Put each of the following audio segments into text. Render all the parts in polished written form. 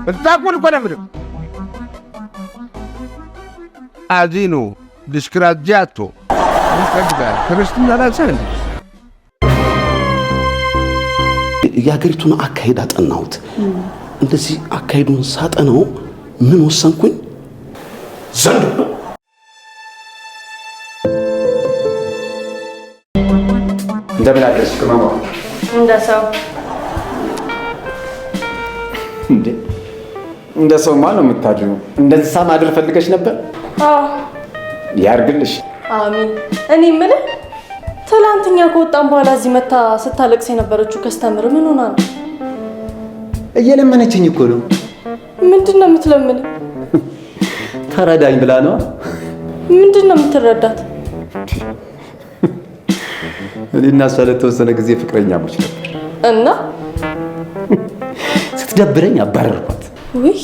بتاكل ولا مدري ادينو ديسكراجياتو ክርስትና ላሰን ያገሪቱን አካሄድ አጠናሁት እንደዚህ አካሄዱን ሳጠናው ምን ወሰንኩኝ ዘንድ እንደምን አደረስሽ ከማማ እንደሰው እንደሰው ማለት የምታድሩ እንደዛ ማድረግ ፈልገሽ ነበር ያርግልሽ አሚን እኔ ምንም ትላንትኛ ከወጣን በኋላ እዚህ መታ ስታለቅስ የነበረችው ከስተምር ምን ሆና ነው እየለመነችኝ እኮ ነው ምንድነው የምትለምን ተረዳኝ ብላ ነው ምንድነው የምትረዳት እኔና እሷ ለተወሰነ ጊዜ ፍቅረኛሞች ነበር እና ስትደብረኝ አባረርኳት ውይ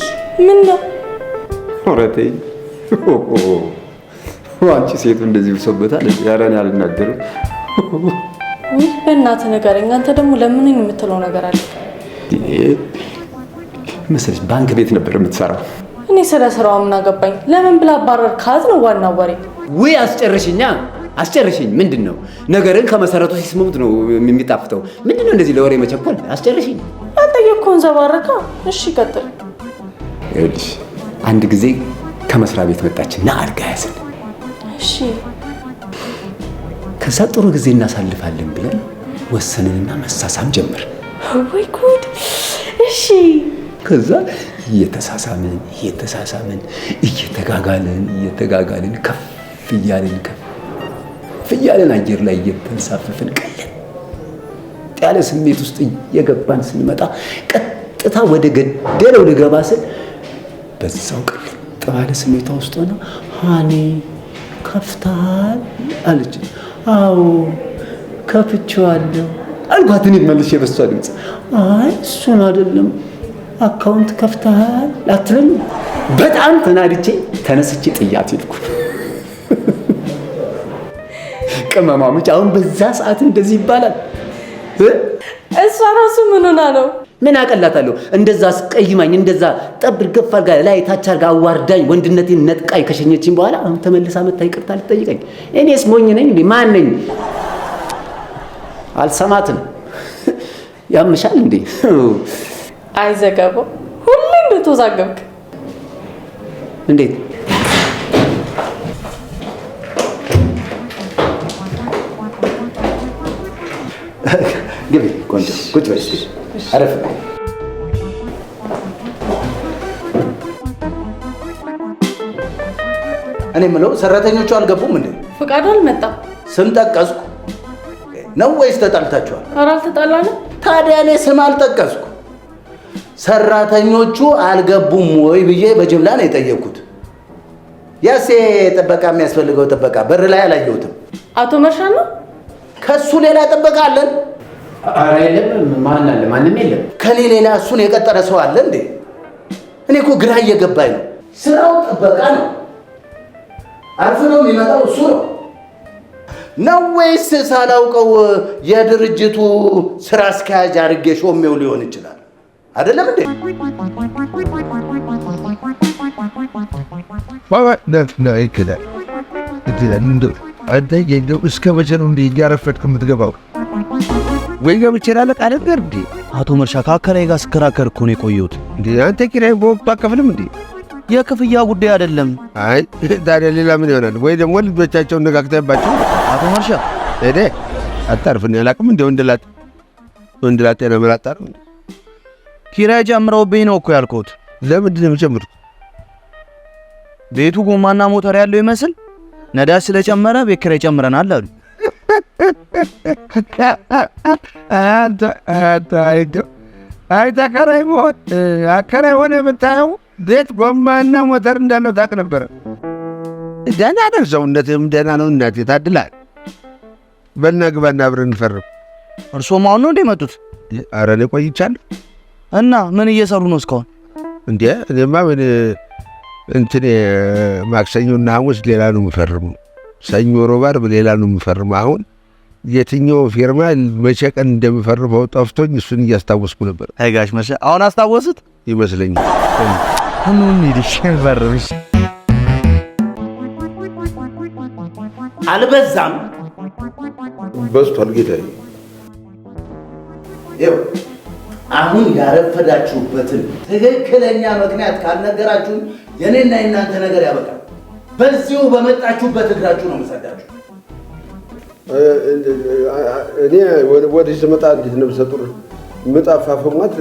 ምን ነው ወረቴ አንቺ ሴቱ እንደዚህ ብሶበታል ያራን ያልናገረው ውይ በእናትህ ንገረኝ አንተ ደግሞ ለምንኝ የምትለው ነገር አለ መሰለሽ ባንክ ቤት ነበር የምትሰራው እኔ ስለ ስራው ምን አገባኝ ለምን ብላ አባረርካት ነው ዋናው ወሬ ውይ አስጨርሽኝ ምንድነው ነገርን ከመሰረቱ ሲስሙት ነው የሚጣፍተው ምንድነው እንደዚህ ለወሬ መቸኮል አስጨርሽኝ አልጠየቅኩህም ዘባረካ እሺ ቀጥል ይኸውልሽ አንድ ጊዜ ከመስሪያ ቤት መጣችና አልጋ ያዘን እሺ ከዛ ጥሩ ጊዜ እናሳልፋለን ብለን ወሰንንና መሳሳም ጀመር ወይ ጉድ እሺ ከዛ እየተሳሳምን እየተጋጋልን ከፍ እያልን አየር ላይ እየተንሳፈፍን ቀለን ያለ ስሜት ውስጥ እየገባን ስንመጣ ቀጥታ ወደ ገደለው ልገባ ስል በዛው ቀጥ ባለ ስሜቷ ውስጥ ሆና ሃኒ ከፍታል አለች አዎ ከፍቼዋለሁ አልኳት እኔ መልሼ በሷ ድምፅ አይ እሱን አይደለም አካውንት ከፍተሃል አትልም በጣም ተናድቼ ተነስቼ ጥያት ሄድኩ ቅመማ ሙጭ አሁን በዛ ሰዓት እንደዚህ ይባላል እሷ ራሱ ምን ሆና ነው ምን አቀላታለሁ እንደዛ አስቀይማኝ እንደዛ ጠብር ገፋር ጋር ላይ ታች አርጋ አዋርዳኝ ወንድነቴን ነጥቃኝ ከሸኘችኝ በኋላ አሁን ተመልሳ መታ ይቅርታ ልትጠይቀኝ እኔስ ሞኝ ነኝ እንዴ ማን ነኝ አልሰማትም ያምሻል እንዴ አይዘጋው ሁሉም ተወዛገብክ እንዴት ግቢ ቆንጆ ቁጭ በል እስኪ አረፍ እኔ ምለው ሰራተኞቹ አልገቡም እንዴ ፍቃዱ አልመጣም ስም ጠቀስኩ ነው ወይስ ተጣልታችኋል ኧረ አልተጣላንም ታዲያ እኔ ስም አልጠቀስኩ ሰራተኞቹ አልገቡም ወይ ብዬ በጅምላ ነው የጠየኩት ያሴ ጥበቃ የሚያስፈልገው ጥበቃ በር ላይ አላየሁትም አቶ መርሻ ነው ከሱ ሌላ ጥበቃ አለን ኧረ የለም ማን አለ ማንም የለም ከኔ ሌላ እሱን የቀጠረ ሰው አለ እንዴ እኔ እኮ ግራ እየገባኝ ነው ስራው ጥበቃ ነው አርፍዶ የሚመጣው እሱ ነው ወይስ ሳላውቀው የድርጅቱ ስራ አስኪያጅ አድርጌ ሾሜው ሊሆን ይችላል አይደለም እንዴ ነው ይከዳ እንደው አንተ የለው እስከ መቼ ነው እንዴ ያረፈድክ የምትገባው ወይ ገብቼ ላለቃ ነገር እንዴ አቶ መርሻ ከአከራይ ጋር ስከራከር እኮ ነው የቆየሁት እንዴ አንተ ኪራይ በወቅቱ አከፍልም እንዴ የክፍያ ጉዳይ አይደለም አይ ታዲያ ሌላ ምን ይሆናል ወይ ደግሞ ልጆቻቸውን ነጋግተባቸው አቶ መርሻ እዴ አታርፍኝ አላቅም እንዴ ወንድላጤ ነው መላጣ ነው ኪራይ ጨምረውብኝ ነው እኮ ያልኩት ለምንድን ነው የምጨምሩት ቤቱ ጎማና ሞተር ያለው ይመስል ነዳጅ ስለጨመረ ቤት ኪራይ ጨምረናል አሉ አንተ አከራይ ሆነ ብታየው ቤት ጎማና ሞተር እንዳለው ታውቅ ነበረ ደህና ነው ሰውነትህም ደህና ነው እናቴ ታድላል በልና ግባና አብረን እንፈርም እርሶም አሁን ነው እንደ መጡት ኧረ እኔ ቆይቻለሁ እና ምን እየሰሩ ነው እስካሁን እንዴ እኔማ ምን እንትን ማክሰኞና ሐሙስ ሌላ ነው የምፈርመው ሰኞ ሮብ ዓርብ ሌላ ነው የምፈርመው አሁን የትኛው ፊርማ መቼ ቀን እንደሚፈርመው ጠፍቶኝ እሱን እያስታወስኩ ነበር። አይ ጋሽ መሸ አሁን አስታወሱት ይመስለኛል። ምን ይልሽን ፈርምሽ አልበዛም? በዝቷል ጌታዬ። ይኸው አሁን ያረፈዳችሁበትን ትክክለኛ ምክንያት ካልነገራችሁ የኔና የእናንተ ነገር ያበቃል። በዚሁ በመጣችሁበት እግራችሁ ነው የምሰዳችሁ። እኔ ወዲህ ስመጣ እንዴት ነው የምሰጡር? ምጣፋ ፈሟት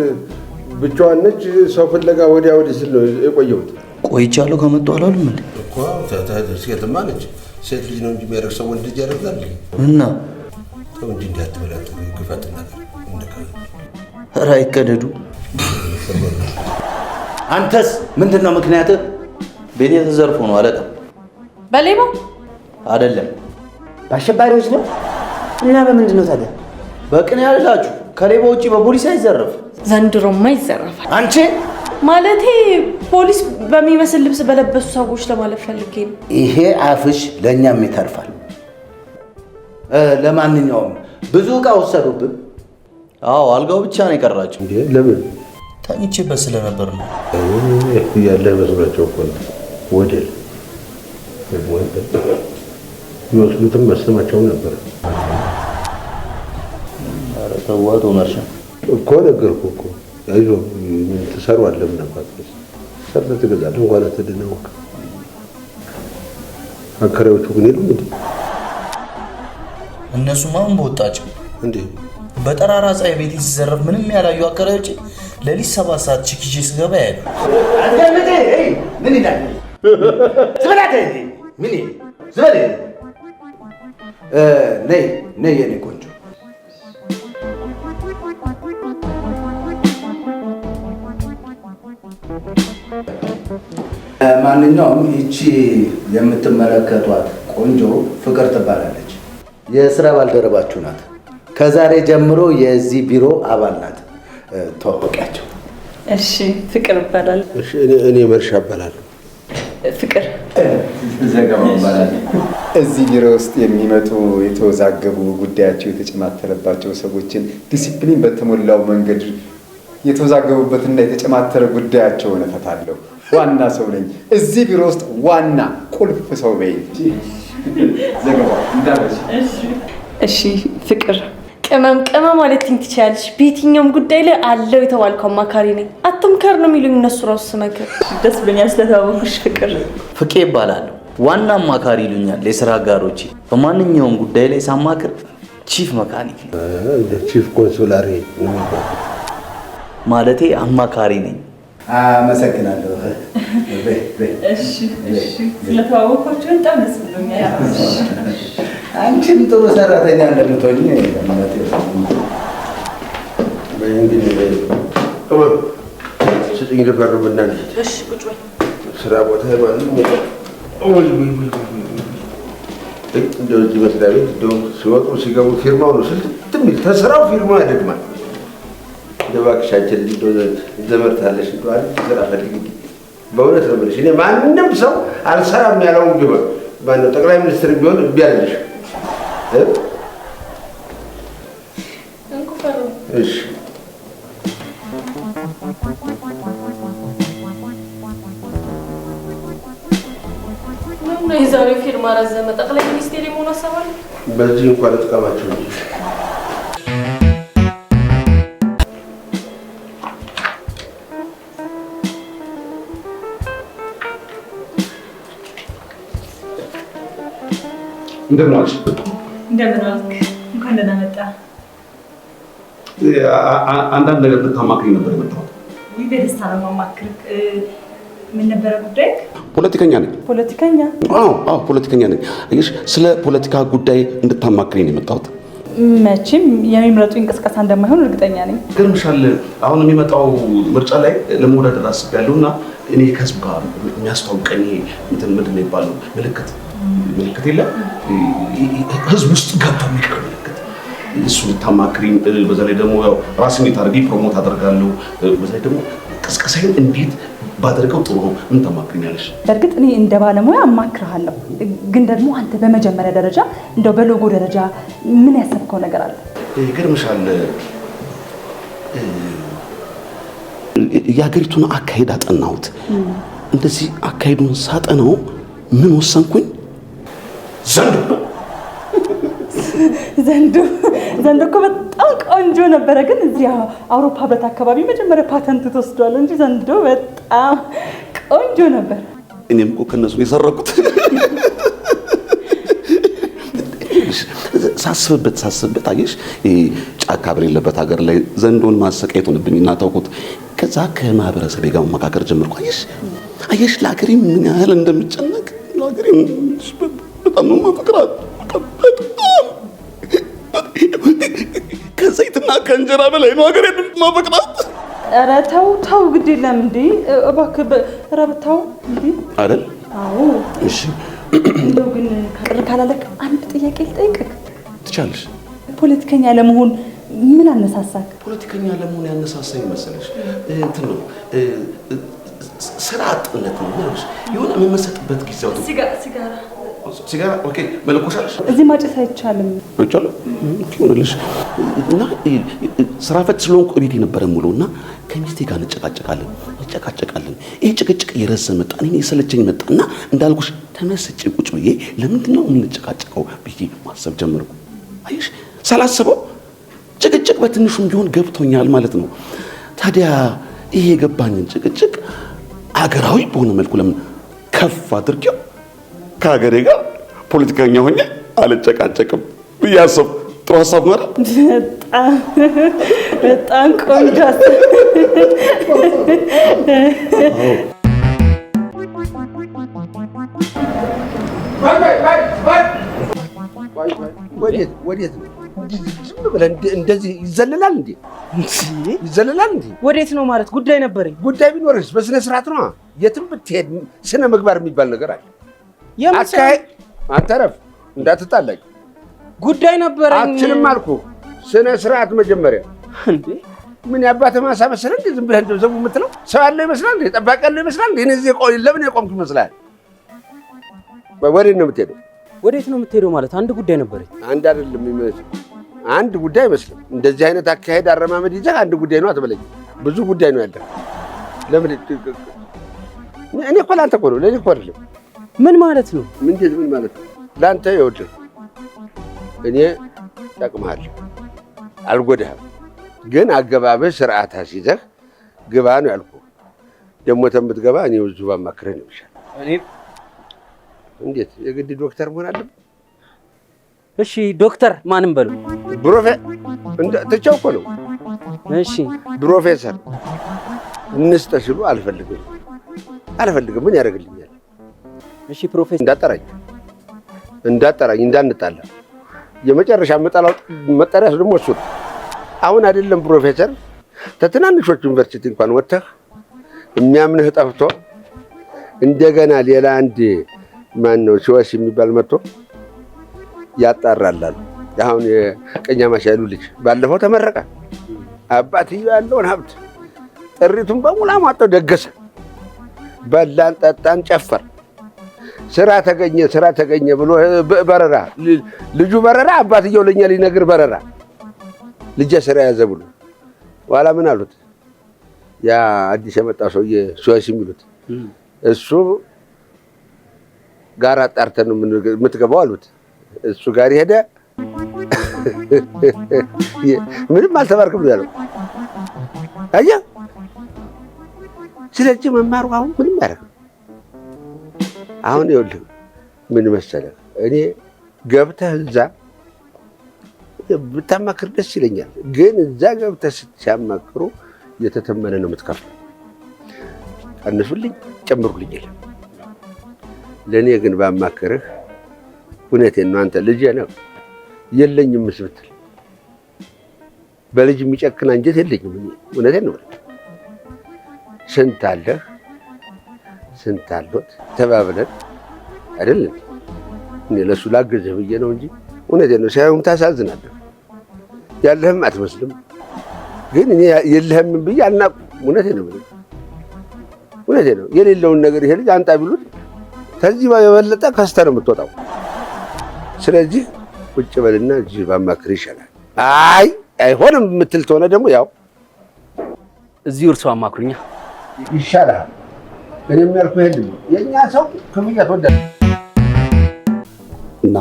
ብቻዋን ነች። ሰው ፍለጋ ወዲያ ወዲህ ስል ነው የቆየሁት። ቆይቻለሁ ከመጡ አላሉም እንዴ? እኮ ሴትማ ነች። ሴት ልጅ ነው እንጂ የሚያደርግ ሰው ወንድ ልጅ ያደርጋል እና ሰው እንጂ እንዳትበላት ግፋት ነገር ኧረ አይቀደዱ። አንተስ ምንድን ነው ምክንያትህ? ቤቴ ተዘርፎ ነው አለቃ። በሌባ አይደለም በአሸባሪዎች ነው። እና በምንድን ነው ታዲያ? በቅን ያላችሁ ከሌባ ውጪ በፖሊስ አይዘረፍ። ዘንድሮማ ይዘረፋል። አንቺ ማለቴ ፖሊስ በሚመስል ልብስ በለበሱ ሰዎች ለማለት ፈልጌ ነው። ይሄ አፍሽ ለእኛም ይተርፋል። ለማንኛውም ብዙ ዕቃ ወሰዱብን። አዎ አልጋው ብቻ ነው የቀራቸው። እንዴ ለምን? ተኝቼበት ስለነበር ነው። ያለ መስሏቸው እኮ ነው። ወደል ይወስዱትም መስማቸው ነበር። ኧረ ተው አቶ መርሻ እኮ ነገርኩህ እኮ አይዞህ ትሰሯለህ። ምን አባት ሰርተህ ትገዛለህ። እንኳን አትድነው። አከራዮቹ ግን የሉም እንዴ? እነሱማ ምን በወጣቸው እንዴ? በጠራራ ፀሐይ ቤት ሲዘረፍ ምንም ያላዩ አከራዮች ሌሊት 7 ሰዓት ችክቼ ስገባ ያሉ። ምን ይላል? ዝብላት ምን ዝብል ነይ የኔ ቆንጆ። ማንኛውም ይቺ የምትመለከቷት ቆንጆ ፍቅር ትባላለች። የስራ ባልደረባችሁ ናት። ከዛሬ ጀምሮ የዚህ ቢሮ አባል ናት። ተዋወቂያቸው። እሺ ፍቅር ይባላል። እሺ እኔ መርሻ እባላለሁ። ፍቅር ዘገባ ይባላል። እዚህ ቢሮ ውስጥ የሚመጡ የተወዛገቡ ጉዳያቸው የተጨማተረባቸው ሰዎችን ዲሲፕሊን በተሞላው መንገድ የተወዛገቡበትና የተጨማተረ ጉዳያቸውን እፈታለሁ። ዋና ሰው ነኝ እዚህ ቢሮ ውስጥ ዋና ቁልፍ ሰው በይ። ዘገባ እንዳለሽ። እሺ ፍቅር ቅመም ማለት ትችያለሽ። በየትኛውም ጉዳይ ላይ አለው የተባልከው አማካሪ ነኝ። አትምከር ነው የሚሉኝ እነሱ ራሱ ስመክር። ደስ ብሎኛል ስለተዋወቅሽ ፍቅር። ፍቄ ይባላለሁ። ዋና አማካሪ ይሉኛል የሥራ አጋሮቼ። በማንኛውም ጉዳይ ላይ ሳማክር ቺፍ መካኒክ ነኝ። እንደ ቺፍ ኮንሱላሪ ነው የሚባለው። ማለቴ አማካሪ ነኝ። አመሰግናለሁ። እሺ ስለተዋወቅኳችሁ በጣም ደስ ብሎኛል። አንቺም ጥሩ ሰራተኛ እንደምትሆኝ ስጥኝ ልፈርምና እሺ ቁጭ በይ። ስራ ቦታ እንደዚህ መስሪያ ቤት እንደውም ሲወጡ ሲገቡ ፊርማው ነው ስልት የሚል ተስራው ፊርማ ያደግማል። እባክሻችን ዘመድ ታለሽ እንደዋል ስራ ፈልግ። በእውነት ነው የምልሽ። እኔ ማንም ሰው አልሰራም ያለውን ቢሆን ማነው ጠቅላይ ሚኒስትር ቢሆን እምቢ አለሽ። እሺ የዛሬው ፊርማ ረዘመ። ጠቅላይ ሚኒስቴር የመሆኑ ሀሳብ አለ። በዚህ እንኳን ተጠቀማችሁ እንጂ እንደምን ዋልሽ? እንደምን ዋልክ? እንኳን ደህና መጣ። አንዳንድ ነገር ልታማክሪኝ ነበር የመጣሁት። በደስታ ነው የማማክርህ። ምን ነበረ ጉዳይ? ፖለቲከኛ ነኝ። ፖለቲከኛ? አዎ ፖለቲከኛ ነኝ። አየሽ፣ ስለ ፖለቲካ ጉዳይ እንድታማክሪኝ ነው የመጣሁት። መቼም የሚመረጡ እንቅስቃሴ እንደማይሆን እርግጠኛ ነኝ። ገርምሻል። አሁን የሚመጣው ምርጫ ላይ ለመወዳደር አስቤያለሁ እና እኔ ከህዝብ ጋር የሚያስተዋውቀኝ እንትን ምንድን ነው የሚባለው ምልክት የለም ህዝብ ውስጥ ገብቶ የሚቀር ምልክት፣ እሱ ልታማክሪኝ። በዛ ላይ ደግሞ ያው ራስን እንዴት አድርጌ ፕሮሞት አደርጋለሁ። በዛ ላይ ደግሞ ቅስቀሳዬን እንዴት ባደርገው ጥሩ ነው? ምን ታማክሪኛለሽ? በእርግጥ እኔ እንደ ባለሙያ አማክርሃለሁ፣ ግን ደግሞ አንተ በመጀመሪያ ደረጃ እንደው በሎጎ ደረጃ ምን ያሰብከው ነገር አለ? ይገርምሻል፣ የሀገሪቱን አካሄድ አጠናሁት። እንደዚህ አካሄዱን ሳጠናው ምን ወሰንኩኝ? ዘንዶ እኮ በጣም ቆንጆ ነበረ፣ ግን እዚህ አውሮፓ ህብረት አካባቢ መጀመሪያ ፓተንት ተወስዷል እንጂ ዘንዶ በጣም ቆንጆ ነበር። እኔም እኮ ከነሱ የሰረኩት። ሳስብበት አየሽ፣ ጫካ በሌለበት ሀገር ላይ ዘንዶን ማሰቃየት ሆነብኝና ታውቁት። ከዛ ከማህበረሰቤ ጋር መመካከር ጀመርኩ። አየሽ ለሀገሬ ምን ያህል እንደምጨነቅ፣ ለሀገሬ በጣም ነው ማፈቅራት። ከዘይትና ከእንጀራ በላይ ነው ሀገሬን ማፈቅራት። ኧረ ተው ግድ የለም እንዴ እባክህ፣ ኧረ ብታው እንዴ አይደል? አዎ እሺ። እንደው ግን ቅር ካላለክ አንድ ጥያቄ ልጠይቅህ። ትቻለሽ። ፖለቲከኛ ለመሆን ምን አነሳሳክ? ፖለቲከኛ ለመሆን ያነሳሳኝ መሰለሽ እንትን ነው፣ ስራ አጥነት ነው። የሆነ የምመሰጥበት ጊዜ አውጥቶ ሲጋራ ኦኬ፣ መለኮሻለሽ። እዚህ ማጨስ አይቻልም። አይቻልም ይሆንልሽ። እና ስራ ፈት ስለሆንኩ ቤት የነበረ ሙሉ እና ከሚስቴ ጋር እንጨቃጨቃለን። ይሄ ጭቅጭቅ እየረዘመ መጣ፣ እኔ የሰለቸኝ መጣና እንዳልኩሽ ተመስጬ ቁጭ ብዬ ለምንድን ነው የምንጨቃጨቀው ብዬ ማሰብ ጀመርኩ። አየሽ ሳላስበው ጭቅጭቅ በትንሹም ቢሆን ገብቶኛል ማለት ነው። ታዲያ ይሄ የገባኝን ጭቅጭቅ አገራዊ በሆነ መልኩ ለምን ከፍ አድርጌው ከሀገሬ ጋር ፖለቲከኛ ሆኜ አልጨቃጨቅም ብዬ አሰብኩ። ጥሩ ሀሳብ ነው። በጣም ቆንጆ ወዴት ነው? ዝም ብለህ እንደዚህ ይዘለላል እንዴ? ይዘለላል እንዴ? ወዴት ነው ማለት? ጉዳይ ነበረኝ። ጉዳይ ቢኖርስ በስነ ስርዓት ነው። የትም ብትሄድ ስነ ምግባር የሚባል ነገር አለ። አካሄድ አተረፍ እንዳትጣላኝ። ጉዳይ ነበረኝ። አትችልም አልኩህ። ስነ ስርዓት መጀመሪያ እንዴ። ምን ያባተ ማሳ መሰለህ እንዴ? ዝም ብለህ እንደው ዘቡ የምትለው ሰው ያለው ይመስላል እንዴ? ጠባቂ ያለው ይመስላል እንዴ? እኔ እዚህ ለምን የቆምኩ ይመስላል? ወዴት ነው የምትሄደው? ወዴት ነው የምትሄደው ማለት? አንድ ጉዳይ ነበረኝ። አንድ አይደለም የሚመስል አንድ ጉዳይ አይመስልም። እንደዚህ አይነት አካሄድ አረማመድ ይዘህ አንድ ጉዳይ ነው አትበለኝ። ብዙ ጉዳይ ነው ያለው። ለምን እኔ እኮ ለአንተ እኮ ነው፣ ለእኔ እኮ አይደለም። ምን ማለት ነው? ምን ማለት ነው? ለአንተ ይኸውልህ፣ እኔ እጠቅምሃለሁ፣ አልጎዳህም። ግን አገባብህ ስርዓት አስይዘህ ግባ ነው ያልኩህ። ደግሞ ተምትገባ እኔ እዚሁ ባማክርህ ነው ይሻላል። እንዴት የግድ ዶክተር መሆን አለብህ? እሺ ዶክተር ማንም በሉ ትቼው እኮ ነው። እሺ ፕሮፌሰር እንስጠህ ሲሉ አልፈልግም። ምን ያደርግልኛል? እሺ ፕሮፌሰር እንዳጠራኝ እንዳንጣላ። የመጨረሻ መጣላው መጠሪያስ ደግሞ እሱ ነው። አሁን አይደለም ፕሮፌሰር፣ ተትናንሾች ዩኒቨርሲቲ እንኳን ወጥተህ የሚያምንህ ጠፍቶ እንደገና ሌላ አንድ ማን ነው ሲወስ የሚባል መጥቶ ያጣራላሉ። አሁን የቀኛማሽ ያሉ ልጅ ባለፈው ተመረቀ። አባትየው ያለውን ሀብት ጥሪቱን በሙሉ አሟጠው ደገሰ። በላን፣ ጠጣን፣ ጨፈር። ስራ ተገኘ ብሎ በረራ ልጁ በረራ፣ አባትየው ለኛ ሊነግር በረራ። ልጄ ስራ ያዘ ብሎ ኋላ ምን አሉት? ያ አዲስ የመጣው ሰውዬ ሲወስ የሚሉት እሱ ጋር አጣርተን ነው የምትገባው አሉት። እሱ ጋር ሄደ። ምንም አልተማርክም ያለው አየህ። ስለዚህ መማሩ አሁን ምንም ያደርግ። አሁን ይኸውልህ ምን መሰለህ፣ እኔ ገብተህ እዛ ብታማክር ደስ ይለኛል። ግን እዛ ገብተህ ሲያማክሩ የተተመነ ነው የምትከፍለው። ቀንሱልኝ ጨምሩልኝ የለም። ለእኔ ግን ባማክርህ እውነቴን ነው። አንተ ልጄ ነው የለኝም ብትል በልጅ የሚጨክን አንጀት የለኝም። እውነቴን ነው። ስንት አለህ ስንት አሎት ተባብለን አይደለም። እኔ ለእሱ ላግዝህ ብዬ ነው እንጂ እውነቴን ነው። ሲያዩም ታሳዝናለህ። ያለህም አትመስልም። ግን እኔ የለህም ብዬ አልናቁም። እውነቴን ነው። እውነቴን ነው። የሌለውን ነገር ይሄ ልጅ አንጣ ቢሉት ከዚህ የበለጠ ከስተህ ነው የምትወጣው። ስለዚህ ቁጭ በልና እጅ ባማክር ይሻላል። አይ አይሆንም የምትል ከሆነ ደግሞ ያው እዚሁ እርሶ አማክሩኛ ይሻላል። እኔም ያልኩህ ይሄን የእኛ ሰው ክፍያ ተወዳጅ እና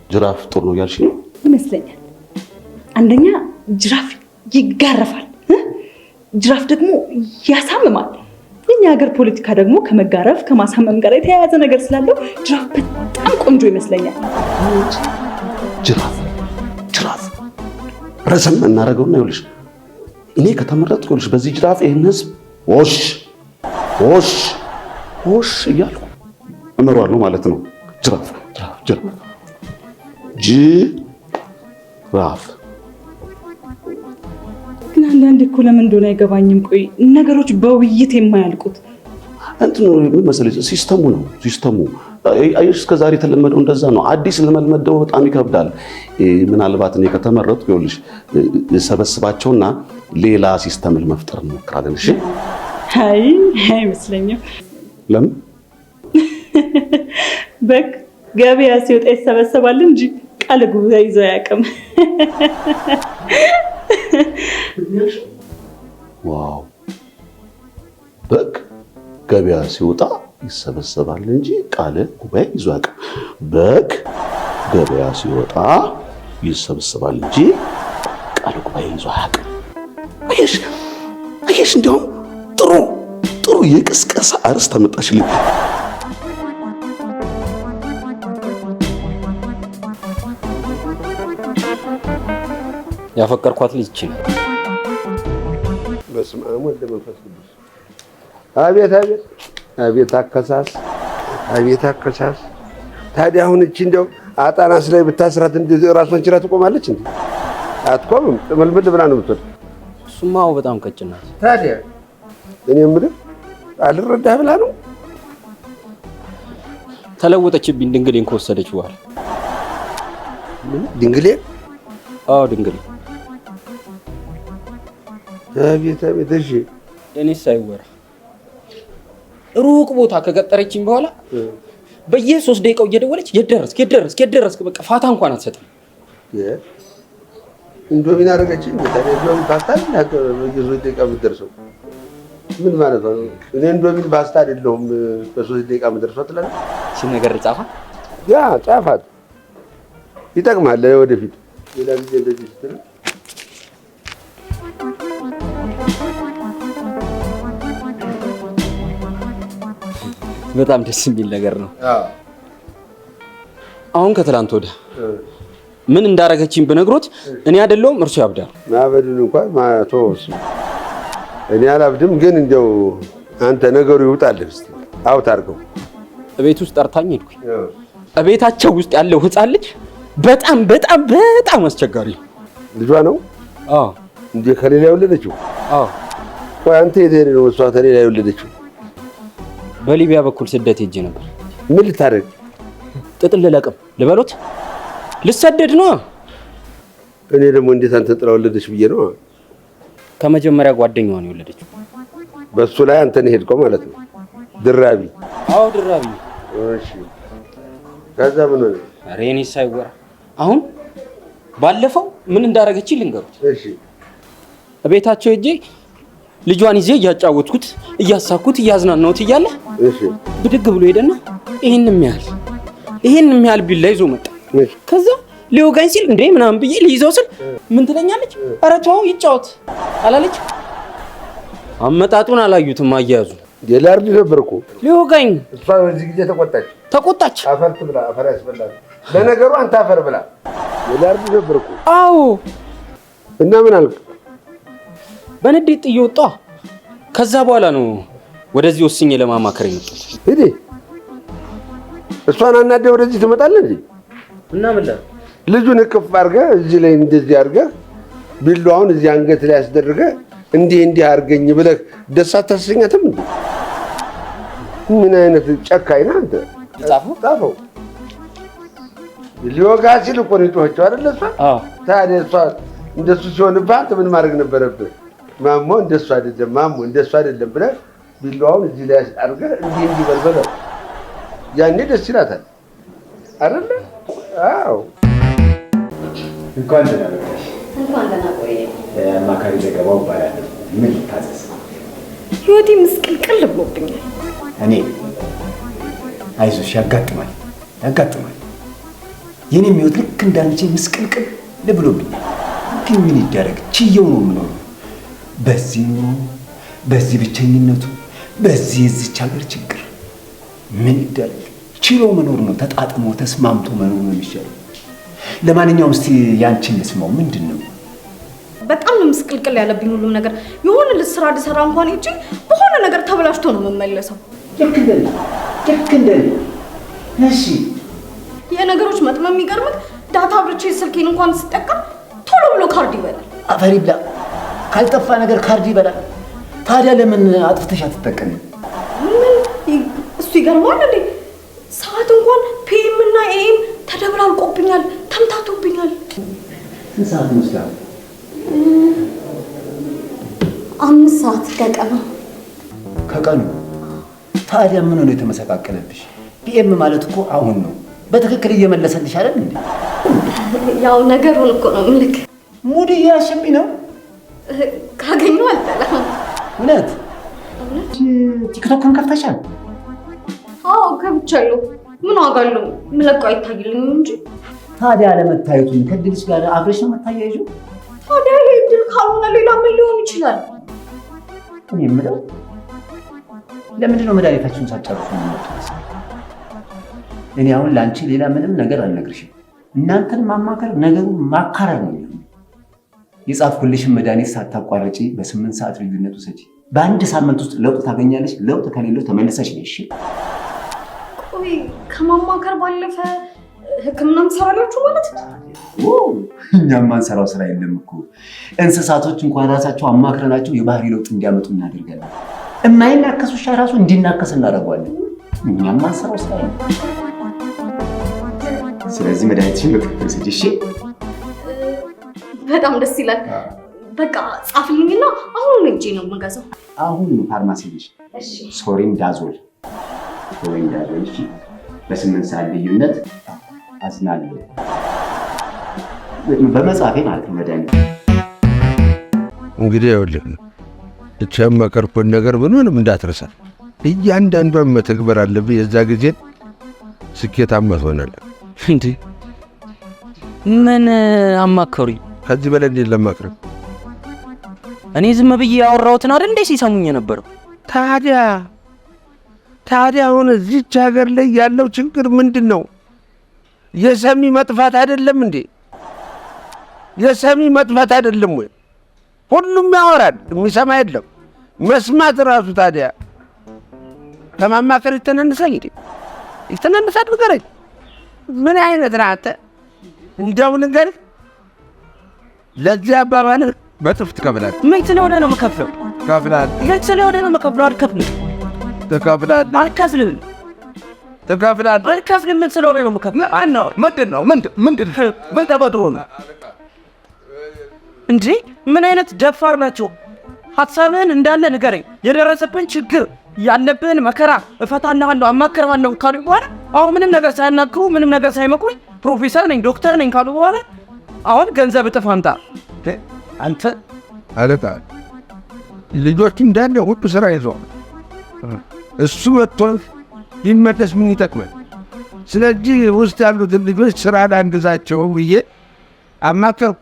ጅራፍ ጥሩ ነው ያልሽ ነው ይመስለኛል። አንደኛ ጅራፍ ይጋረፋል፣ ጅራፍ ደግሞ ያሳምማል። የኛ ሀገር ፖለቲካ ደግሞ ከመጋረፍ ከማሳመም ጋር የተያያዘ ነገር ስላለው ጅራፍ በጣም ቆንጆ ይመስለኛል። ጅራፍ ረዘም እናደርገውና ይኸውልሽ እኔ ከተመረጥኩ ይኸውልሽ በዚህ ጅራፍ ይሄን ህዝብ ሆሽ እያልኩ እመሯለሁ ማለት ነው። ጅራፍ ግን አንዳንዴ እኮ ለምን እንደሆነ አይገባኝም። ቆይ ነገሮች በውይይት የማያልቁት እንትኑ ምን መሰለሽ ሲስተሙ ነው። አየሽ እስከ ዛሬ የተለመደው እንደዛ ነው። አዲስ ለመልመድ ደግሞ በጣም ይከብዳል። ምናልባት እኔ ከተመረጥኩ ይኸውልሽ ሰበስባቸውና ሌላ ሲስተም ለመፍጠር እንሞክራለን። እሺ? አይመስለኝም። ለምን? በግ ገበያ ሲወጣ ይሰበሰባል እንጂ ቃል ጉባኤ ይዞ አያውቅም። ዋው! በግ ገበያ ሲወጣ ይሰበሰባል እንጂ ቃል ጉባኤ ይዞ አያውቅም። በግ ገበያ ሲወጣ ይሰበሰባል እንጂ ቃል ጉባኤ ይዞ አያውቅም። አየሽ እንዲያውም ጥሩ የቅስቀሳ አርዕስት አመጣሽልኝ። ያፈቀርኳት ልጅ እቺ ነው። በስመ አብ ወወልድ ወመንፈስ ቅዱስ። አቤት አከሳስ። ታዲያ አሁን እቺ እንደው አጣናስ ላይ ብታስራት እንደዚህ ራሷን ችላ ትቆማለች እንዴ? አትቆምም። ጥምልምል ብላ ነው የምትወጣው። እሱማው በጣም ቀጭን ናት። ታዲያ እኔ የምልህ አልረዳህ ብላ ነው ተለወጠችብኝ። ድንግሌን ከወሰደች በኋላ ድንግሌ? አዎ ድንግሌ። አቤት። እሺ እኔስ አይወራ ሩቅ ቦታ ከገጠረችኝ በኋላ በየ3 ደቂቃው እየደወለች የት ደረስክ በቃ ፋታ እንኳን አትሰጥም። እንዶሚን አደረገችኝ። ታዲያ እንዶሚን ፓስታ በየ3 ደቂቃ የምትደርሰው ምን ማለት ነው? እኔ እንዶሚን ፓስታ አይደለሁም በ3 ደቂቃ የምትደርሰው ትላለህ። እሺ ነገር ጻፋት። ያ ጻፋት ይጠቅማል ወደፊት ሌላ ጊዜ እንደዚህ ስትል በጣም ደስ የሚል ነገር ነው። አሁን ከትላንት ወዲያ ምን እንዳረገችኝ ብነግሮት እኔ አይደለሁም እርሱ ያብዳል። ማበዱን እንኳን ማቶስ እኔ አላብድም፣ ግን እንደው አንተ ነገሩ ይውጣልህ እስቲ አውት አድርገው። ቤት ውስጥ ጠርታኝ ሄድኩኝ። ቤታቸው ውስጥ ያለው ህፃን ልጅ በጣም አስቸጋሪ ነው። ልጇ ነው? አዎ። እንዴ ከሌላ የወለደችው? አዎ። ቆይ አንተ የት ሄደህ ነው እሷ ከሌላ የወለደችው? በሊቢያ በኩል ስደት ሄጄ ነበር። ምን ልታደርግ? ጥጥ ልለቅም ልበሎት? ልሰደድ ነው። እኔ ደግሞ እንዴት አንተ ጥላ ወለደች ብዬ ነው። ከመጀመሪያ ጓደኛዋ ነው የወለደችው። በሱ ላይ አንተ ነህ ሄድከው ማለት ነው? ድራቢ? አዎ ድራቢ። እሺ ከዛ ምን ሆነ? ኧረ እኔስ አይወራ። አሁን ባለፈው ምን እንዳረገችኝ ልንገሩት። እሺ ቤታቸው ሄጄ ልጇን ይዤ እያጫወትኩት እያሳኩት እያዝናናሁት እያለ እሺ ብድግ ብሎ ሄደና ይሄንም ያህል ቢላ ይዞ መጣ። ከዛ ሊወጋኝ ሲል እንዴ ምናምን ብዬ ልይዘው ስል ምን ትለኛለች? ኧረ ተው ይጫወት አላለች። አመጣጡን አላዩትም አያያዙ። የላርድ ነበርኩ ሊወጋኝ። እሷ በዚህ ጊዜ ተቆጣች። አፈር ትብላ፣ አፈር ያስበላል። ለነገሩ አንተ አፈር ብላ። የላርድ ነበርኩ። አዎ። እና ምን አልክ? በንዴት ጥዬ ወጣሁ። ከዛ በኋላ ነው ወደዚህ ወስኜ ለማማከር የመጣሁት። ሂድ እሷን አናደህ ወደዚህ ትመጣለህ እንዴ? እና ምን ልጁን እቅፍ አድርገህ እዚህ ላይ እንደዚህ አድርገህ ቢላዋውን እዚህ አንገት ላይ አስደርገህ እንዲህ አድርገኝ ብለህ ደስ አታሰኛትም እንዴ? ምን አይነት ጨካኝ ነህ አንተ! ጻፈው ሊወጋ ሲል እኮ ነው የጮኸችው አይደለ? እሷ ታዲያ እሷ እንደሱ ሲሆንብህ አንተ ምን ማድረግ ነበረብህ? ማሞ እንደሱ አይደለም ብለህ ቢላዋውን እዚህ ላይ አድርገህ እንዲህ በልበለው። ያኔ ደስ ይላታል አይደለ? አዎ። እንኳን ደህና መጣሽ። እንኳን ደህና ቆየህ። አማካሪ ዘገባው እባላለሁ። ምን ልታዘዝ? ህይወቴ ምስቅልቅል ብሎብኛል። እኔ አይዞሽ፣ ያጋጥማል። የኔም ህይወት ልክ እንዳንቺ ምስቅልቅል ብሎብኛል። ግን ምን ይደረግ፣ ችየው ነው የምኖረው። በዚህ ብቸኝነቱ፣ በዚህ የዚች ሀገር ችግር ምን ይደረግ፣ ችሎ መኖር ነው። ተጣጥሞ ተስማምቶ መኖር ነው የሚሻለው። ለማንኛውም እስቲ ያንቺን ልስማው። ምንድን ነው? በጣም ነው ምስቅልቅል ያለብኝ ሁሉም ነገር። የሆነ ልስራ ልሰራ እንኳን ሂጂ በሆነ ነገር ተበላሽቶ ነው የምመለሰው። ልክ እንደኔ። እሺ የነገሮች መጥመም የሚገርምህ ዳታ አብርቼ ስልኬን እንኳን ስጠቀም ቶሎ ብሎ ካርድ ይበላል። አፈሪ ብላ፣ ካልጠፋ ነገር ካርድ ይበላል። ታዲያ ለምን አጥፍተሽ አትጠቀሚም? እሱ ይገርማል እንዴ! ሰዓት እንኳን ፒኤም እና ኤኤም ተደብላልቆብኛል፣ ተምታቶብኛል። ስንት ሰዓት ይመስላል? 5 ሰዓት ከቀኑ። ታዲያ ምን ሆነ የተመሰቃቀለብሽ? ፒኤም ማለት እኮ አሁን ነው። በትክክል እየመለሰልሽ አይደል እንዴ? ያው ነገሩን እኮ ነው ምልክ። ሙድ እያሸብኝ ነው። ካገኘው አልጠላም። እውነት ቲክቶክን ከፍተሻል? አዎ ከብቻለሁ። ምን ዋጋ አለው? ምለቀው አይታይልኝም እንጂ። ታዲያ አለመታየቱን ከድልሽ ጋር አብረሽ ነው መታያይዙ? ታዲያ ይሄ ድል ካልሆነ ሌላ ምን ሊሆን ይችላል? እኔ የምለው ለምንድን ነው መድኃኒታችሁን ሳትጨርሱ የምትመጡት? እኔ አሁን ለአንቺ ሌላ ምንም ነገር አልነግርሽም። እናንተን ማማከር ነገሩን ማካረር ነው የሚሆነው። የጻፍኩልሽን መድኃኒት ሳታቋርጪ በ8 ሰዓት ልዩነት ውሰጂ። በአንድ ሳምንት ውስጥ ለውጥ ታገኛለሽ። ለውጥ ከሌለው ተመልሰሽ ነሽ። ቆይ ከማማከር ባለፈ ሕክምናም ትሰራላችሁ ማለት ነው? እኛም ማንሰራው ስራ የለም እኮ። እንስሳቶች እንኳን ራሳቸው አማክረናቸው የባህሪ ለውጥ እንዲያመጡ እናደርጋለን። የማይናከሱ ውሻ ራሱ እንዲናከስ እናደርገዋለን። እኛም ማንሰራው ስራ የለም። ስለዚህ መድኃኒትሽን በትክክል ስጪ። እሺ? በጣም ደስ ይላል። በቃ ጻፍልኝና አሁን ነው እጄ ነው የምገዛው። አሁን ፋርማሲ ልጅ ሶሪን ዳዞል። እሺ? በ8 ሰዓት ልዩነት አዝናለሁ። በመጻፌ ማለት ነው መድኃኒት። እንግዲህ ይኸውልህ የመከርኩህን ነገር ምንም እንዳትረሳ። እያንዳንዷን መተግበር አለብህ። የዛ ጊዜ ስኬታማ ትሆናለህ። እንዴ ምን አማከሩኝ? ከዚህ በላይ እንዴት ለማክረም? እኔ ዝም ብዬ ያወራሁትን አይደል እንዴ ሲሰሙኝ የነበረው? ታዲያ አሁን እዚች ሀገር ላይ ያለው ችግር ምንድን ነው? የሰሚ መጥፋት አይደለም እንዴ? የሰሚ መጥፋት አይደለም ወይ? ሁሉም ያወራል፣ የሚሰማ የለም። መስማት ራሱ ታዲያ ከማማከር ይተናነሳል እንዴ? ይተናነሳል? ንገረኝ። ምን አይነት ነህ አንተ? እንደው ንገረኝ። ለዚህ አባባልህ በጥፍ ትከፍላለህ። ምን ስለሆነ ነው የምከፍለው? ትከፍላለህ። ምን ስለሆነ ነው የምከፍለው? አልከፍልም። ትከፍላለህ። አልከፍልም። ትከፍላለህ። አልከፍልም። ምን ስለሆነ ነው የምከፍለው? አናው ምንድን ነው? ምን ተፈጥሮ ነው እንዴ? ምን አይነት ደፋር ናቸው? ሀሳብህን እንዳለ ንገረኝ። የደረሰብን ችግር ያለብን መከራ እፈታልሃለሁ፣ አማክርሃለሁ ካሉ በኋላ አሁን ምንም ነገር ሳያናግሩ ምንም ነገር ሳይመክሩኝ ፕሮፌሰር ነኝ ዶክተር ነኝ ካሉ በኋላ አሁን ገንዘብ እጥፍ አምጣ። አንተ አለቃ ልጆች እንዳለ ሁሉ ስራ ይዘዋል። እሱ መጥቶ ሊመለስ ምን ይጠቅማል? ስለዚህ ውስጥ ያሉትን ልጆች ስራ ላንግዛቸው ብዬ አማከርኩ።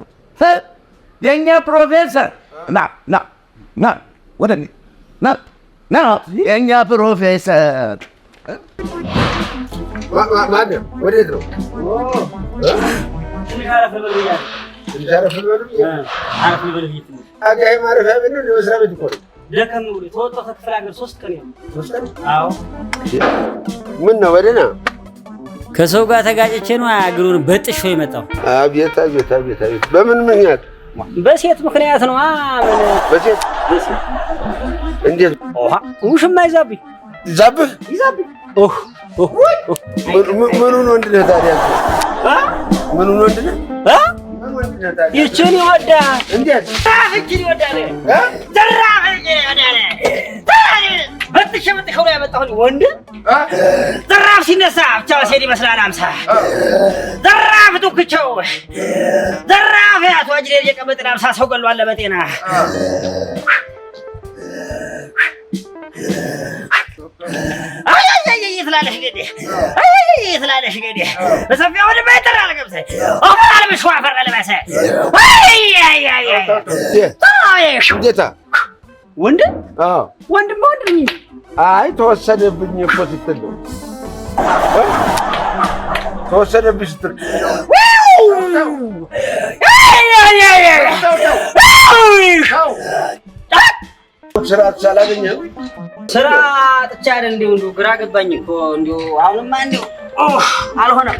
የእኛ ፕሮፌሰር ና ወደ ና የእኛ ፕሮፌሰር ወዴት ነው? ምን ነው በደህና ከሰው ጋር ተጋጭቼ ነው እግሩን በጥሾ የመጣው። አቤት አቤት አቤት አቤት! በምን ምክንያት? በሴት ምክንያት ነው። በሴት እንዴት? ውሽማ ይዛብኝ ምኑን ወንድ ነህ ታዲያ? ምኑን ወንድ ነህ? ይችን ይወዳል። እንዴት? ይችን ይወዳል። መጣሁ ወንድ ዘራፍ ሲነሳ ብቻው ሲሄድ ይመስላል አምሳ ዘራፍ ዱክቸው ዘራፍ ያቶ አጅሬ የቀበጥን አምሳ ሰው ገሏል በጤና አይ ትላለሽ ገዴ አይ ትላለሽ ገዴ በሰፊያው ወደ ማይተራ ለገብሰ አፈራል በሽዋፈር ለባሰ አይ ጌታ ወንድ ወንድም ወንድም አይ ተወሰደብኝ እኮ ስትል ተወሰደብኝ ስትል ስራ ሳላገኘህ ስራ ጥቻለህ እንዲሁ ግራ ገባኝ እኮ እንዲሁ አሁንማ እንዲሁ አልሆነም።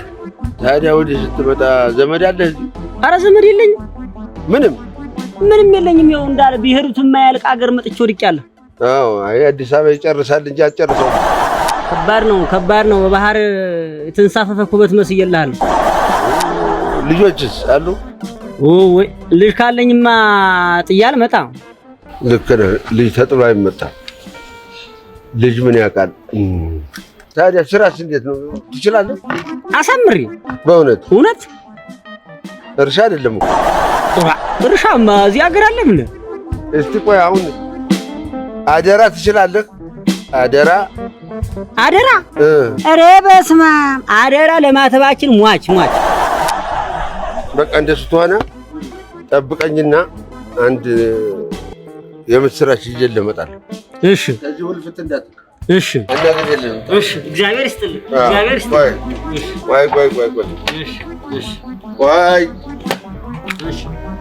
ታዲያ ወዲህ ስትመጣ ዘመድ አለህ እዚህ? ኧረ ዘመድ የለኝም። ምንም የለኝም። ያው እንዳለ ቢሄዱት የማያልቅ አገር መጥቼ ወድቄያለሁ። አዎ አይ አዲስ አበባ ይጨርሳል እንጂ አትጨርሰው። ከባድ ነው። በባህር የተንሳፈፈ ኩበት መስየልሃለሁ። ልጆችስ አሉ? ወይ ልጅ ካለኝማ ጥዬ አልመጣም። ልክ ነህ። ልጅ ተጥሎ አይመጣም። ልጅ ምን ያውቃል? ታዲያ ስራስ እንዴት ነው? ትችላለህ? አሳምሪ። በእውነት እርሻ አይደለም እኮ እርሻማ እዚህ ሀገር አለ። ምን እስቲ ቆይ አሁን አደራ ትችላለህ? አደራ ኧረ በስመ አብ አደራ ለማተባችን ሟች በቃ እንደሱ ተሆነ ጠብቀኝና አንድ የምስራች ይዤ ልመጣለሁ። እሺ ከዚህ ውልፍት እንዳት እሺ እግዚአብሔር ይስጥልኝ።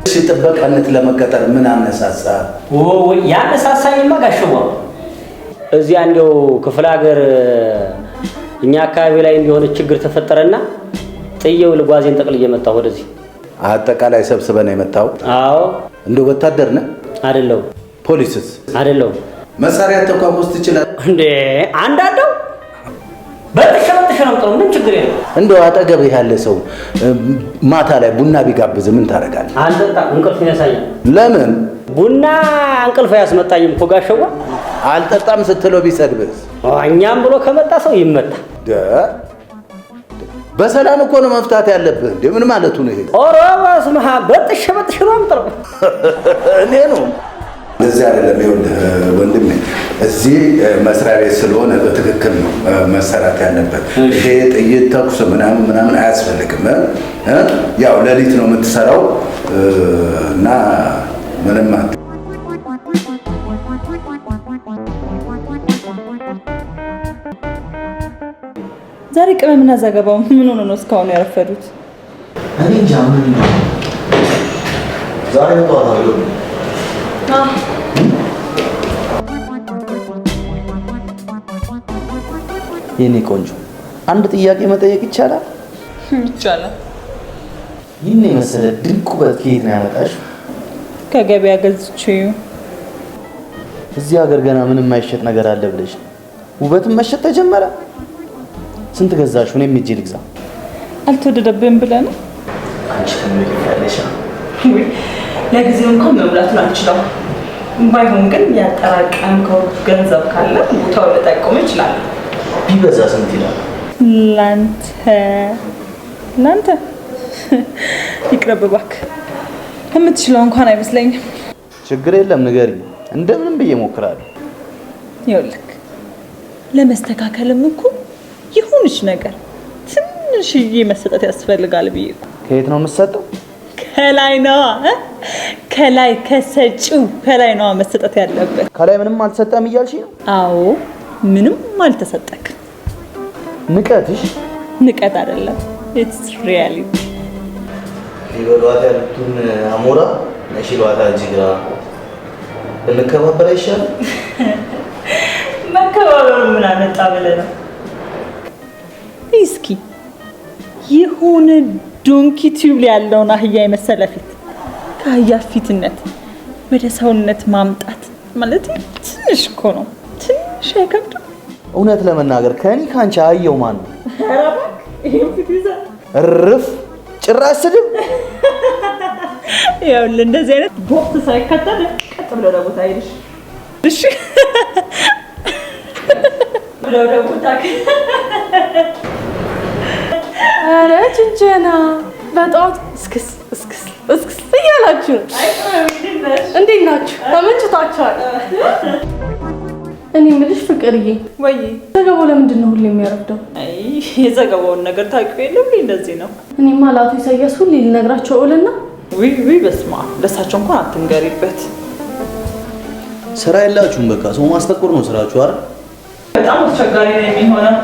እሺ ጥበቃነት ለመቀጠር ምን አነሳሳ? ያነሳሳኝማ ጋሸዋ እዚያ እንደው ክፍለ ሀገር እኛ አካባቢ ላይ እንደሆነ ችግር ተፈጠረና ጥዬው ልጓዜን ጠቅልዬ መጣሁ ወደዚህ። አጠቃላይ ሰብስበን የመጣው? አዎ። እንደው ወታደር ነህ? አይደለሁም። ፖሊስስ? አይደለሁም። መሳሪያ ተቋቁመህ ትችላለህ እንዴ? አንዳንደው በተሸመጥሽ ነው ጥሩ፣ ምን ችግር የለም። እንደው አጠገብህ ያለ ሰው ማታ ላይ ቡና ቢጋብዝ ምን ታደርጋለህ? አልጠጣም፣ እንቅልፍ ይነሳኛል። ለምን? ቡና እንቅልፍ ያስመጣኝም እኮ ጋሸዋ። አልጠጣም ስትለው ቢሰድብስ? እኛም ብሎ ከመጣ ሰው ይመታ። በሰላም እኮ ነው መፍታት ያለብህ። እንዴ ምን ማለቱ ነው ይሄ? ኦሮ በስመ አብ በተሸመጥሽ ነው ጥሩ። እኔ ነው እዚህ አይደለም። ይኸውልህ ወንድሜ እዚህ መስሪያ ቤት ስለሆነ በትክክል ነው መሰራት ያለበት። ይሄ ጥይት ተኩስ ምናምን አያስፈልግም። ያው ሌሊት ነው የምትሰራው እና ምንም ዛሬ ቅመምና ዘገባው ምን ሆነ ነው እስካሁን ያረፈዱት? እኔ እንጃ ምን ነው ዛሬ ተዋታ ብሎ የኔ ቆንጆ አንድ ጥያቄ መጠየቅ ይቻላል? ይቻላል። ይህን የመሰለ ድንቅ ውበት ከየት ነው ያመጣሽው? ከገበያ ገዝቼው። እዚህ ሀገር ገና ምንም የማይሸጥ ነገር አለ ብለሽ ውበትን መሸጥ ተጀመረ? ስንት ገዛሽው? እኔም ሂጅ ልግዛ። አልተወደደብህም ብለህ ነው? አንቺ ከምን ያለሽ? ለጊዜው እንኳን መብላቱን አልችለው። ባይሆን ግን ያጠራቀምከው ገንዘብ ካለ ቦታው ልጠቁም ይችላል። ቢበዛ ስንት ይላል? ላንተ ይቅረብ እባክህ። የምትችለው እንኳን አይመስለኝም። ችግር የለም ንገሪኝ፣ እንደምንም ብዬ እሞክራለሁ። ይኸውልህ ለመስተካከልም እኮ የሆነች ነገር ትንሽዬ መሰጠት ያስፈልጋል ብዬ እኮ። ከየት ነው የምትሰጠው? ከላይ ነዋ። ከላይ ከሰጪው ከላይ ነዋ መሰጠት ያለበት። ከላይ ምንም አልተሰጠም እያልሽ ነው? አዎ ምንም አልተሰጠክ። ንቀትሽ? ንቀት አይደለም፣ ኢትስ ሪያሊቲ። ሊበሏት ያሉትን አሞራ ነሽሏታ ጅግራ እንከባበር አይሻልም? መከባበሩ ምን አመጣ ብለህ ነው? እስኪ የሆነ ዶንኪ ቲዩብ ላይ ያለውን አህያ የመሰለ ፊት ከአህያ ፊትነት ወደ ሰውነት ማምጣት ማለት ትንሽ እኮ ነው። ትንሽ አይከብድም? እውነት ለመናገር ከእኔ ካንቺ አየው ማን ነው? እርፍ ጭራሽ ስድብ። ይኸውልህ እንደዚህ አይነት ቦክስ ሳይከተል ቀጥ ብለህ ወደ ቦታ ሄድሽ። እሺ ብለው ደግሞ ታክ አረ ጭንጨና በጠዋት እስክስ እስክስ እስክስ እያላችሁ እንዴት ናችሁ? ተመችቷችኋል? እኔ የምልሽ ፍቅርዬ፣ ወይ ዘገባው ለምንድን ነው ሁሌ የሚያረፍደው? አይ የዘገባውን ነገር ታውቂው የለም እንደዚህ ነው። እኔማ ለአቶ ኢሳያስ ሁሌ ልነግራቸው እውልና ውይ በስማ ለሳቸው እንኳን አትንገሪበት። ስራ የላችሁም፣ በቃ ሰው ማስጠቆር ነው ስራችሁ አይደል? በጣም አስቸጋሪ ነው የሚሆነው።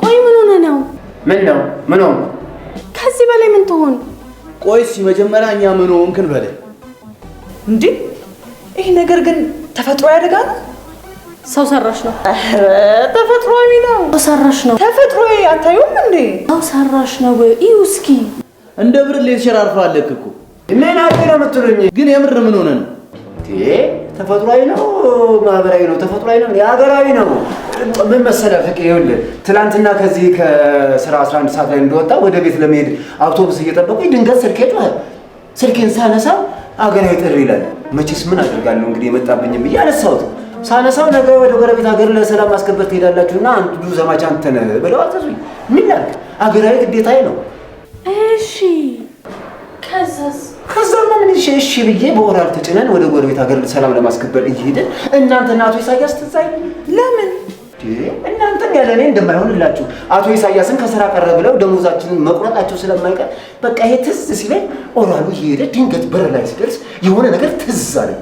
ቆይ ምን ሆነ ነው? ምን ነው ምን ሆነ? ከዚህ በላይ ምን ትሆን? ቆይ እስኪ መጀመሪያ እኛ ምን ሆንክን በላይ እንዴ? ይሄ ነገር ግን ተፈጥሮ ያደጋ ነው? ሰው ሰራሽ ነው? ተፈጥሯዊ ነው። ሰው ሰራሽ ነው? ተፈጥሯዊ አታዩም እንዴ? ሰው ሰራሽ ነው። እዩ እስኪ እንደ ብርሌ ተሸራርፋለህ እኮ። ምን አጥቶ ነው የምትሉኝ? ግን የምር ምን ሆነ ነው? ተፈጥሯዊ ነው ማህበራዊ ነው? ተፈጥሯዊ ነው የሀገራዊ ነው? ምን መሰለህ ፍቄ፣ ይኸውልህ ትናንትና ከዚህ ከስራ 11 ሰዓት ላይ እንደወጣ ወደ ቤት ለመሄድ አውቶቡስ እየጠበቁኝ ድንገት ስልኬ ጮኸ። ስልኬን ሳነሳው አገራዊ ጥሪ ይላል። መቼስ ምን አደርጋለሁ እንግዲህ የመጣብኝም ብዬ አነሳሁት። ሳነሳው ነገ ወደ ጎረቤት ሀገር ለሰላም ማስከበር ትሄዳላችሁና አንዱ ዘማች አንተ ነህ ብለው አዘዙኝ። ምን ላድርግ? አገራዊ ግዴታዬ ነው። እሺ ከዛማ ምን እሺ ብዬ በኦራል ተጭነን ወደ ጎረቤት ሀገር ሰላም ለማስከበር እየሄድን እናንተና አቶ ኢሳያስ ትዝ አይልም? ለምን እናንተም ያለ እኔ እንደማይሆንላችሁ አቶ ኢሳያስን ከስራ ቀረ ብለው ደሞዛችንን መቁረጣቸው ስለማይቀር በቃ ይሄ ትዝ ሲለኝ ኦራሉ እየሄደ ድንገት በር ላይ ሲደርስ የሆነ ነገር ትዝ አለኝ።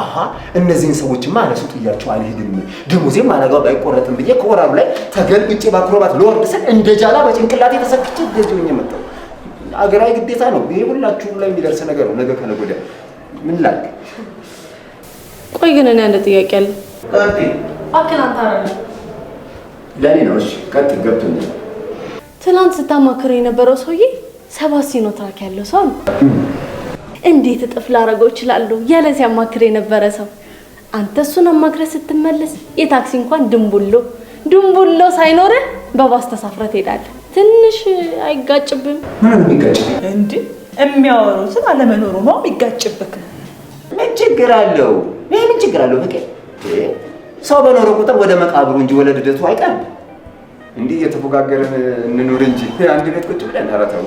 አሃ እነዚህን ሰዎችማ አለሱት እያቸው አልሄድም፣ ደሞዜም አላጋው ባይቆረጥም ብዬ ከኦራሉ ላይ ተገልብጬ በአክሮባት ልወርድ ስል እንደ ጃላ በጭንቅላቴ ተሰክቼ ደጅኝ መጣሁ። አገራዊ ግዴታ ነው ይሄ፣ ሁላችሁም ላይ የሚደርስ ነገር ነው። ነገ ከነገ ወዲያ ምን ላድርግ? ቆይ ግን እኔ አንድ ጥያቄ አለ። አክላንታ አይደለም ለኔ ነው። እሺ ቀጥል። ገብቶኛል። ትናንት ስታማክር የነበረው ሰውዬ 7 ሲኖትራክ ያለው ሰው ነው። እንዴት እጥፍ ላደርገው እችላለሁ ያለ ሲያማክር የነበረ ሰው። አንተ እሱን አማክረህ ስትመለስ የታክሲ እንኳን ድንቡሎ ሳይኖር በባስ ተሳፍረህ ትሄዳለህ። ትንሽ አይጋጭብም? ምን የሚጋጭብኝ እንዴ? የሚያወሩትን አለመኖሩ ነው የሚጋጭብክ። ምን ችግር አለው? ምን ችግር አለው? በቃ ሰው በኖረ ቁጥር ወደ መቃብሩ እንጂ ወደ ልደቱ አይቀርም። እንዲህ እየተፎጋገርን እንኑር እንጂ አንድ ቤት ቁጭ ብለን ኧረ ተው።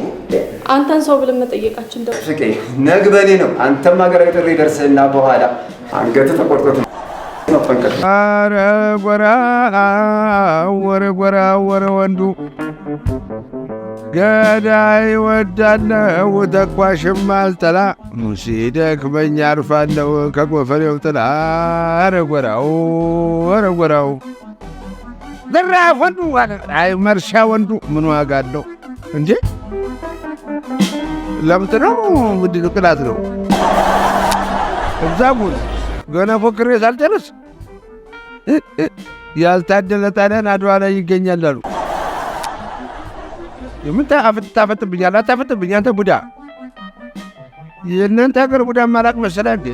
አንተን ሰው ብለን መጠየቃችን ደግሞ ፍቄ ነግበኔ ነው። አንተም ሀገራዊ ጥሪ ደርስና በኋላ አንገት ተቆርጦት ነው መፈንቀል። ኧረ ጎራ ወረ ወንዱ ገዳይ ወዳለው ተኳሽም አልጠላ ሲደክመኝ አርፋለሁ ከጎፈሬው ጥላ። ኧረ ጎራው ዘራፍ ወንዱ አይ መርሻ ወንዱ ምን ዋጋ አለው እንዴ? ለምት ነው ምንድን ቅላት ነው? እዛጉን ገና ፎክሬ ሳልጨርስ ያልታደለ ጣሊያን አድዋ ላይ ይገኛል አሉ። የምን ታፈጥብኛል? አታፈጥብኝ አንተ ቡዳ። የእናንተ ሀገር ቡዳ ማላቅ መሰለህ እንዴ?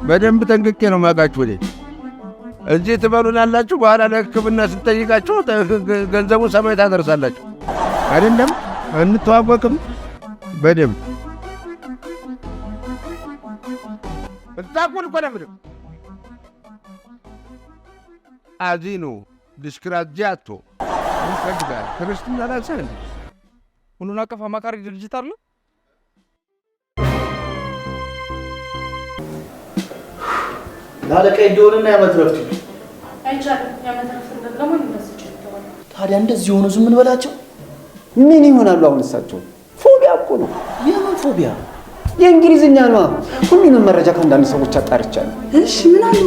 በደንብ ጠንቅቄ ነው ማውቃችሁ። ወዴ እዚህ ትበሉናላችሁ፣ በኋላ ለሕክምና ስትጠይቃችሁ ገንዘቡን ሰማይ ታደርሳላችሁ። አይደለም እንተዋወቅም በደንብ እዛቁን እኮ ነምድ አዚኑ ዲስክራጃቶ ይፈልጋል። ክርስትና ላልሰን እንዴ ሁሉን አቀፍ አማካሪ ድርጅት አለ። ላለቀ እንደሆነና ያመትረፍቱ አይቻልም። ያመትረፍት ደግሞ እንደዚህ ይችላል። ታዲያ እንደዚህ ሆኖ ዝም እንበላቸው? ምን ይሆናሉ? አሁን እሳቸው ፎቢያ እኮ ነው። የምን ፎቢያ? የእንግሊዝኛ ነው። ሁሉንም መረጃ ከአንዳንድ ሰዎች አጣርቻለሁ። እሺ ምን አሉ?